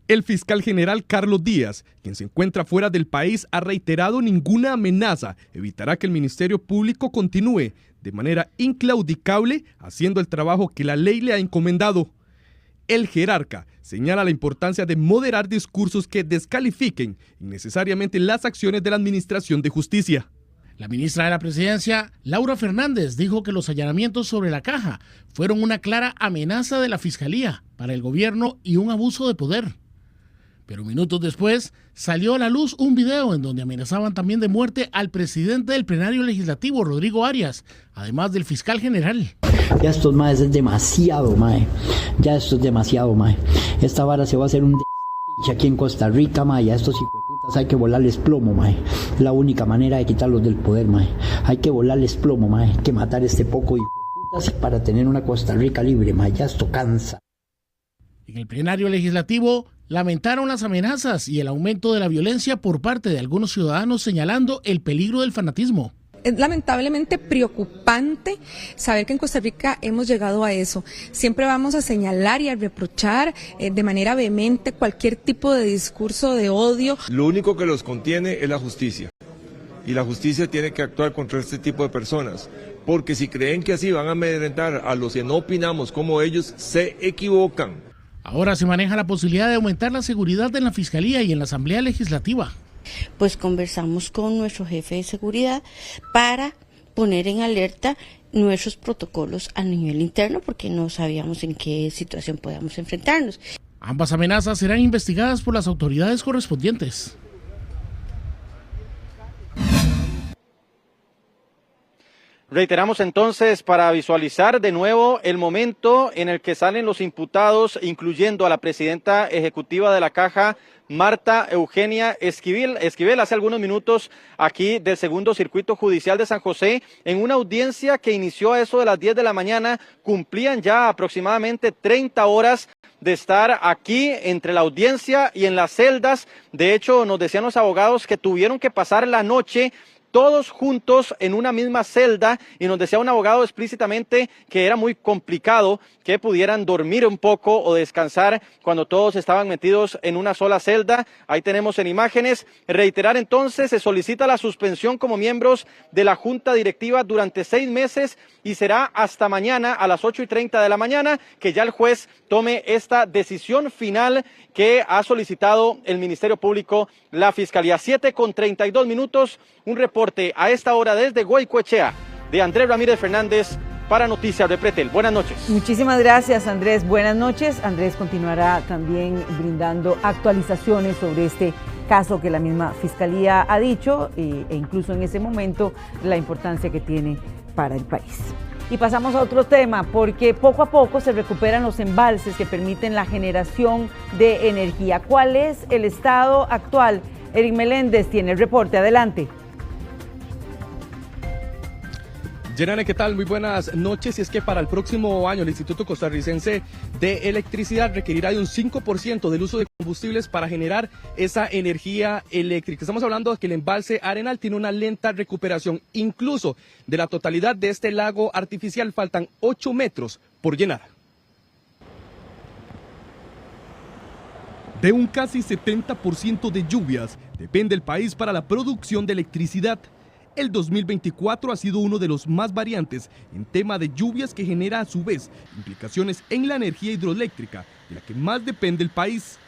El fiscal general Carlos Díaz, quien se encuentra fuera del país, ha reiterado ninguna amenaza evitará que el Ministerio Público continúe de manera inclaudicable haciendo el trabajo que la ley le ha encomendado. El jerarca señala la importancia de moderar discursos que descalifiquen innecesariamente las acciones de la Administración de Justicia. La ministra de la Presidencia, Laura Fernández, dijo que los allanamientos sobre la Caja fueron una clara amenaza de la Fiscalía para el gobierno y un abuso de poder. Pero minutos después salió a la luz un video en donde amenazaban también de muerte al presidente del plenario legislativo, Rodrigo Arias, además del fiscal general. Ya estos maes es demasiado, mae. Ya esto es demasiado, mae. Esta vara se va a hacer un aquí en Costa Rica, mae. Ya estos hijueputas hay que volarles plomo, mae. La única manera de quitarlos del poder, mae. Hay que volarles plomo, mae. Hay que matar este poco hijueputas para tener una Costa Rica libre, mae. Ya esto cansa. En el plenario legislativo lamentaron las amenazas y el aumento de la violencia por parte de algunos ciudadanos, señalando el peligro del fanatismo. Es lamentablemente preocupante saber que en Costa Rica hemos llegado a eso. Siempre vamos a señalar y a reprochar de manera vehemente cualquier tipo de discurso de odio. Lo único que los contiene es la justicia. Y la justicia tiene que actuar contra este tipo de personas. Porque si creen que así van a amedrentar a los que no opinamos como ellos, se equivocan. Ahora se maneja la posibilidad de aumentar la seguridad en la Fiscalía y en la Asamblea Legislativa. Pues conversamos con nuestro jefe de seguridad para poner en alerta nuestros protocolos a nivel interno porque no sabíamos en qué situación podíamos enfrentarnos. Ambas amenazas serán investigadas por las autoridades correspondientes. Reiteramos entonces para visualizar de nuevo el momento en el que salen los imputados, incluyendo a la presidenta ejecutiva de la Caja, Marta Eugenia Esquivel, hace algunos minutos aquí del segundo circuito judicial de San José, en una audiencia que inició a eso de las 10 de la mañana, cumplían ya aproximadamente 30 horas de estar aquí entre la audiencia y en las celdas. De hecho, nos decían los abogados que tuvieron que pasar la noche todos juntos en una misma celda, y nos decía un abogado explícitamente que era muy complicado que pudieran dormir un poco o descansar cuando todos estaban metidos en una sola celda. Ahí tenemos en imágenes. Reiterar entonces, se solicita la suspensión como miembros de la Junta Directiva durante 6 meses y será hasta mañana a las 8:30 de la mañana que ya el juez tome esta decisión final que ha solicitado el Ministerio Público, la Fiscalía. 7:32, un reporte a esta hora desde Goicoechea de Andrés Ramírez Fernández para Noticias de Pretel. Buenas noches. Muchísimas gracias, Andrés. Buenas noches. Andrés continuará también brindando actualizaciones sobre este caso que la misma Fiscalía ha dicho e incluso en ese momento la importancia que tiene para el país. Y pasamos a otro tema, porque poco a poco se recuperan los embalses que permiten la generación de energía. ¿Cuál es el estado actual? Eric Meléndez tiene el reporte. Adelante. Yenane, ¿qué tal? Muy buenas noches. Y es que para el próximo año el Instituto Costarricense de Electricidad requerirá de un 5% del uso de combustibles para generar esa energía eléctrica. Estamos hablando de que el embalse Arenal tiene una lenta recuperación. Incluso de la totalidad de este lago artificial faltan 8 metros por llenar. De un casi 70% de lluvias depende el país para la producción de electricidad. El 2024 ha sido uno de los más variantes en tema de lluvias, que genera a su vez implicaciones en la energía hidroeléctrica, de la que más depende el país.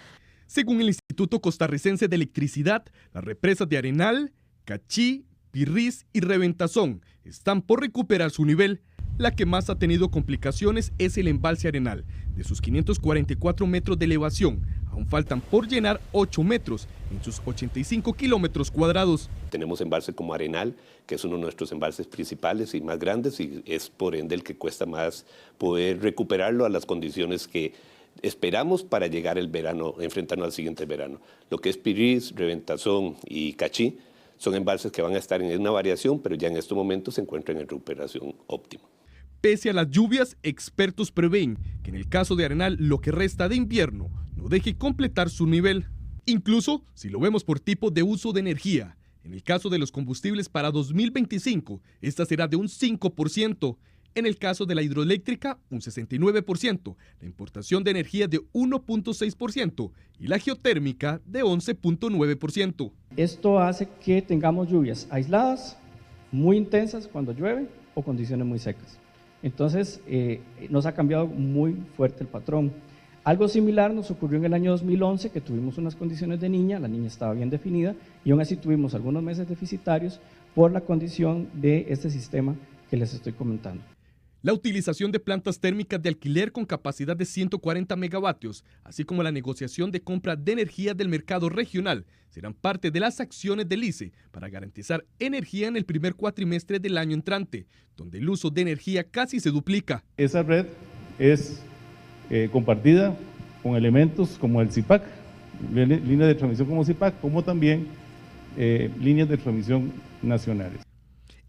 Según el Instituto Costarricense de Electricidad, las represas de Arenal, Cachí, Pirriz y Reventazón están por recuperar su nivel. La que más ha tenido complicaciones es el embalse Arenal. De sus 544 metros de elevación, aún faltan por llenar 8 metros en sus 85 kilómetros cuadrados. Tenemos embalses como Arenal, que es uno de nuestros embalses principales y más grandes, y es por ende el que cuesta más poder recuperarlo a las condiciones que esperamos para llegar el verano, enfrentarnos al siguiente verano. Lo que es Pirriz, Reventazón y Cachí son embalses que van a estar en una variación, pero ya en estos momentos se encuentran en recuperación óptima. Pese a las lluvias, expertos prevén que en el caso de Arenal lo que resta de invierno no deje completar su nivel. Incluso si lo vemos por tipo de uso de energía, en el caso de los combustibles para 2025, esta será de un 5%. En el caso de la hidroeléctrica, un 69%, la importación de energía de 1.6% y la geotérmica de 11.9%. Esto hace que tengamos lluvias aisladas, muy intensas cuando llueve o condiciones muy secas. Entonces, nos ha cambiado muy fuerte el patrón. Algo similar nos ocurrió en el año 2011, que tuvimos unas condiciones de niña, la niña estaba bien definida, y aún así tuvimos algunos meses deficitarios por la condición de este sistema que les estoy comentando. La utilización de plantas térmicas de alquiler con capacidad de 140 megavatios, así como la negociación de compra de energía del mercado regional, serán parte de las acciones del ICE para garantizar energía en el primer cuatrimestre del año entrante, donde el uso de energía casi se duplica. Esa red es compartida con elementos como el CIPAC, líneas de transmisión como CIPAC, como también líneas de transmisión nacionales.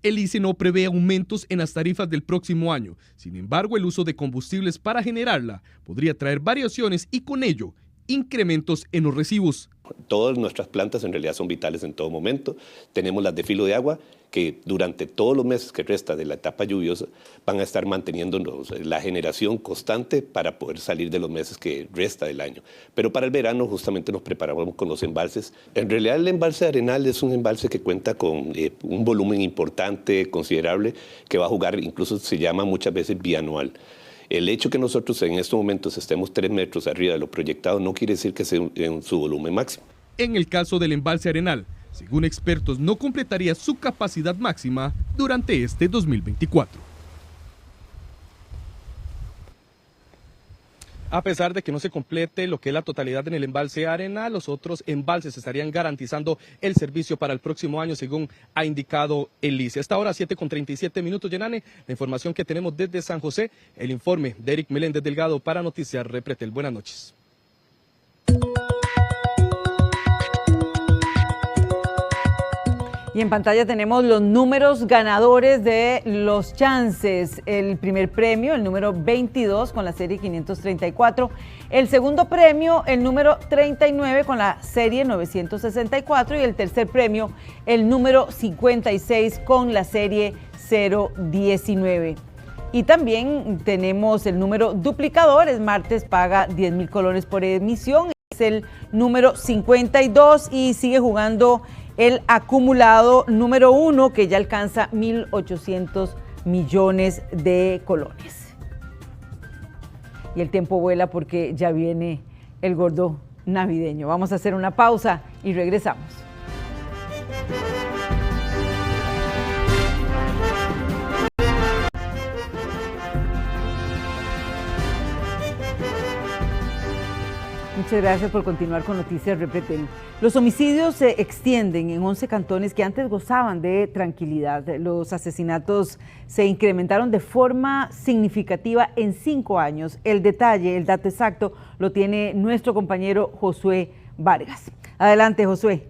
El ICE no prevé aumentos en las tarifas del próximo año. Sin embargo, el uso de combustibles para generarla podría traer variaciones y con ello incrementos en los recibos. Todas nuestras plantas en realidad son vitales en todo momento. Tenemos las de filo de agua que durante todos los meses que resta de la etapa lluviosa van a estar manteniendo la generación constante para poder salir de los meses que resta del año. Pero para el verano justamente nos preparamos con los embalses. En realidad el embalse de Arenal es un embalse que cuenta con un volumen importante, considerable, que va a jugar, incluso se llama muchas veces bianual. El hecho que nosotros en estos momentos estemos 3 metros arriba de lo proyectado no quiere decir que sea en su volumen máximo. En el caso del embalse Arenal, según expertos, no completaría su capacidad máxima durante este 2024. A pesar de que no se complete lo que es la totalidad en el embalse Arenal, los otros embalses estarían garantizando el servicio para el próximo año, según ha indicado el ICE. Hasta ahora, 7:37, Yanane, la información que tenemos desde San José, el informe de Eric Meléndez Delgado para Noticias Repretel. Buenas noches. Y en pantalla tenemos los números ganadores de los chances. El primer premio, el número 22 con la serie 534. El segundo premio, el número 39 con la serie 964. Y el tercer premio, el número 56 con la serie 019. Y también tenemos el número duplicador. Es martes, paga 10,000 colones por emisión. Es el número 52 y sigue jugando el acumulado número 1, que ya alcanza 1.800 millones de colones. Y el tiempo vuela porque ya viene el gordo navideño. Vamos a hacer una pausa y regresamos. Muchas gracias por continuar con Noticias Repretel. Los homicidios se extienden en 11 cantones que antes gozaban de tranquilidad. Los asesinatos se incrementaron de forma significativa en 5 años. El detalle, el dato exacto, lo tiene nuestro compañero Josué Vargas. Adelante, Josué.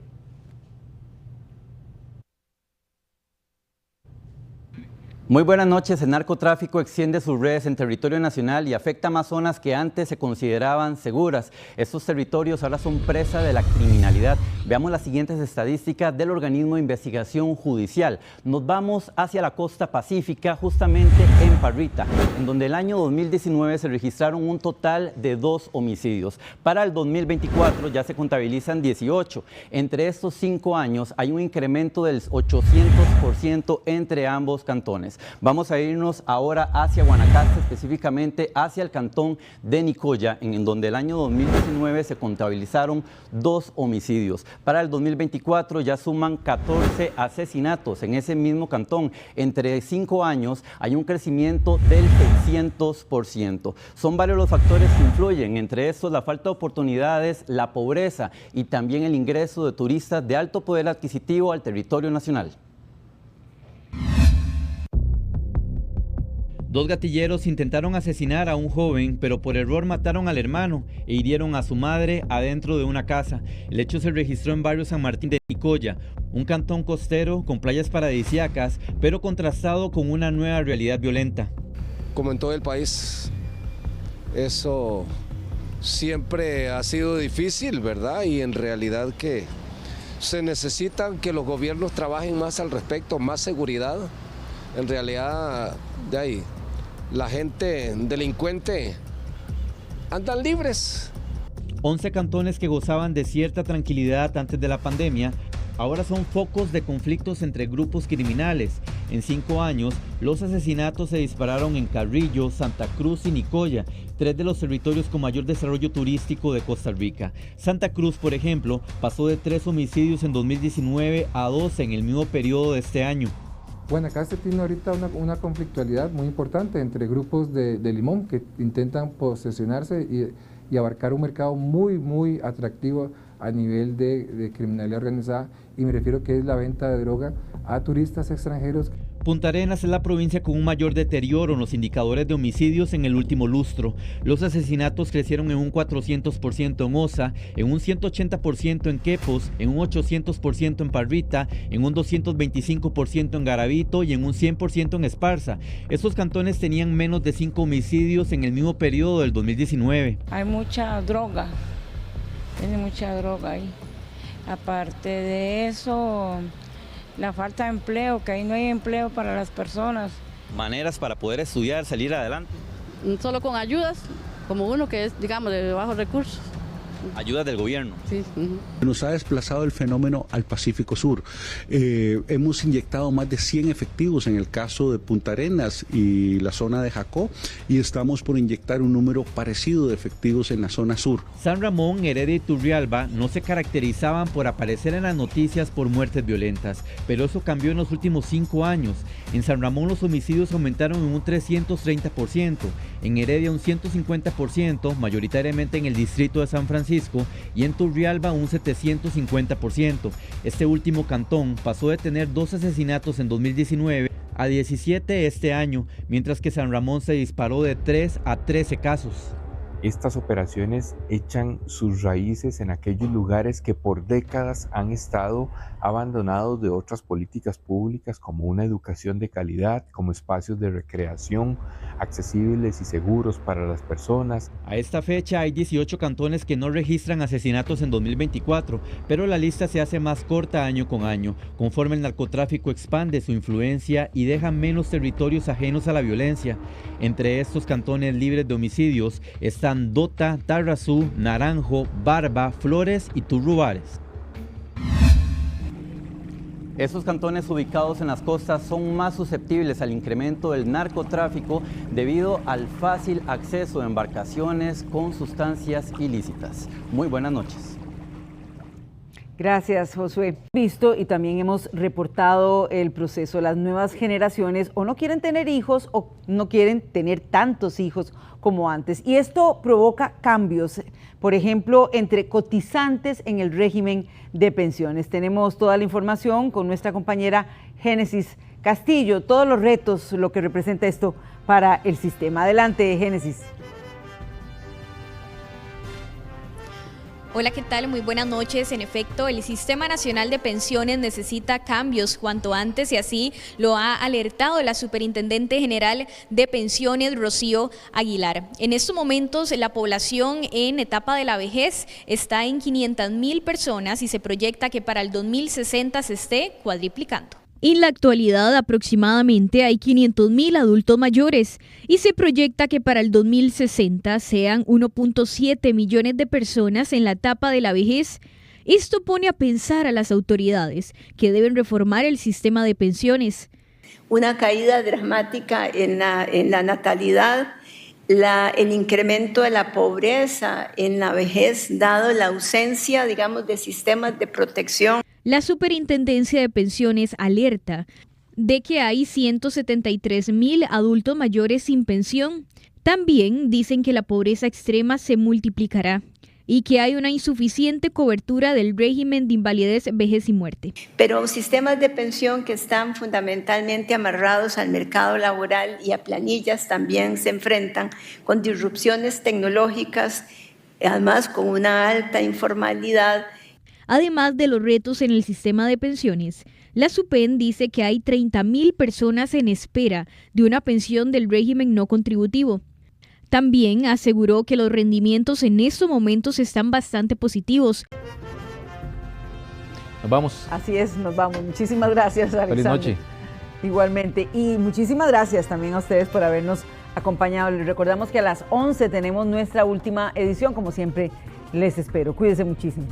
Muy buenas noches. El narcotráfico extiende sus redes en territorio nacional y afecta más zonas que antes se consideraban seguras. Estos territorios ahora son presa de la criminalidad. Veamos las siguientes estadísticas del organismo de investigación judicial. Nos vamos hacia la costa pacífica, justamente en Parrita, en donde el año 2019 se registraron un total de 2 homicidios. Para el 2024 ya se contabilizan 18. Entre estos 5 años hay un incremento del 800% entre ambos cantones. Vamos a irnos ahora hacia Guanacaste, específicamente hacia el cantón de Nicoya, en donde el año 2019 se contabilizaron 2 homicidios. Para el 2024 ya suman 14 asesinatos en ese mismo cantón. Entre 5 años hay un crecimiento del 600%. Son varios los factores que influyen, entre estos la falta de oportunidades, la pobreza y también el ingreso de turistas de alto poder adquisitivo al territorio nacional. 2 gatilleros intentaron asesinar a un joven, pero por error mataron al hermano e hirieron a su madre adentro de una casa. El hecho se registró en barrio San Martín de Nicoya, un cantón costero con playas paradisíacas, pero contrastado con una nueva realidad violenta. Como en todo el país, eso siempre ha sido difícil, ¿verdad? Y en realidad que se necesita que los gobiernos trabajen más al respecto, más seguridad. En realidad, de ahí, la gente delincuente andan libres. 11 cantones que gozaban de cierta tranquilidad antes de la pandemia, ahora son focos de conflictos entre grupos criminales. En 5 años, los asesinatos se dispararon en Carrillo, Santa Cruz y Nicoya, 3 de los territorios con mayor desarrollo turístico de Costa Rica. Santa Cruz, por ejemplo, pasó de 3 homicidios en 2019 a 12 en el mismo periodo de este año. Guanacaste tiene ahorita una conflictualidad muy importante entre grupos de Limón que intentan posesionarse y abarcar un mercado muy atractivo a nivel de criminalidad organizada, y me refiero que es la venta de droga a turistas extranjeros. Punta Arenas es la provincia con un mayor deterioro en los indicadores de homicidios en el último lustro. Los asesinatos crecieron en un 400% en Osa, en un 180% en Quepos, en un 800% en Parrita, en un 225% en Garavito y en un 100% en Esparza. Estos cantones tenían menos de 5 homicidios en el mismo periodo del 2019. Hay mucha droga, tiene mucha droga ahí. Aparte de eso, la falta de empleo, que ahí no hay empleo para las personas. Maneras para poder estudiar, salir adelante. Solo con ayudas, como uno que es, digamos, de bajos recursos. Ayudas del gobierno. Sí. Nos ha desplazado el fenómeno al Pacífico Sur. Hemos inyectado más de 100 efectivos en el caso de Punta Arenas y la zona de Jacó, y estamos por inyectar un número parecido de efectivos en la zona sur. San Ramón, Heredia y Turrialba no se caracterizaban por aparecer en las noticias por muertes violentas, pero eso cambió en los últimos 5 años. En San Ramón los homicidios aumentaron en un 330%, en Heredia un 150%, mayoritariamente en el distrito de San Francisco, y en Turrialba un 750%. Este último cantón pasó de tener 2 asesinatos en 2019 a 17 este año, mientras que San Ramón se disparó de 3 a 13 casos. Estas operaciones echan sus raíces en aquellos lugares que por décadas han estado abandonados de otras políticas públicas, como una educación de calidad, como espacios de recreación accesibles y seguros para las personas. A esta fecha hay 18 cantones que no registran asesinatos en 2024, pero la lista se hace más corta año con año, conforme el narcotráfico expande su influencia y deja menos territorios ajenos a la violencia. Entre estos cantones libres de homicidios están Dota, Tarrazú, Naranjo, Barba, Flores y Turrubares. Estos cantones ubicados en las costas son más susceptibles al incremento del narcotráfico debido al fácil acceso de embarcaciones con sustancias ilícitas. Muy buenas noches. Gracias, Josué. Visto y también hemos reportado el proceso. Las nuevas generaciones o no quieren tener hijos o no quieren tener tantos hijos como antes. Y esto provoca cambios, por ejemplo, entre cotizantes en el régimen de pensiones. Tenemos toda la información con nuestra compañera Génesis Castillo. Todos los retos, lo que representa esto para el sistema. Adelante, Génesis. Hola, ¿qué tal? Muy buenas noches. En efecto, el Sistema Nacional de Pensiones necesita cambios cuanto antes y así lo ha alertado la Superintendente General de Pensiones, Rocío Aguilar. En estos momentos, la población en etapa de la vejez está en 500,000 personas y se proyecta que para el 2060 se esté cuadriplicando. En la actualidad, aproximadamente hay 500,000 adultos mayores y se proyecta que para el 2060 sean 1.7 millones de personas en la etapa de la vejez. Esto pone a pensar a las autoridades que deben reformar el sistema de pensiones. Una caída dramática en la natalidad, el incremento de la pobreza en la vejez, dado la ausencia, digamos, de sistemas de protección. La Superintendencia de Pensiones alerta de que hay 173,000 adultos mayores sin pensión. También dicen que la pobreza extrema se multiplicará y que hay una insuficiente cobertura del régimen de invalidez, vejez y muerte. Pero sistemas de pensión que están fundamentalmente amarrados al mercado laboral y a planillas también se enfrentan con disrupciones tecnológicas, además con una alta informalidad. Además de los retos en el sistema de pensiones, la SUPEN dice que hay 30,000 personas en espera de una pensión del régimen no contributivo. También aseguró que los rendimientos en estos momentos están bastante positivos. Nos vamos. Así es, nos vamos. Muchísimas gracias, Alexander. Feliz noche. Igualmente. Y muchísimas gracias también a ustedes por habernos acompañado. Les recordamos que a las 11 tenemos nuestra última edición. Como siempre, les espero. Cuídense muchísimo.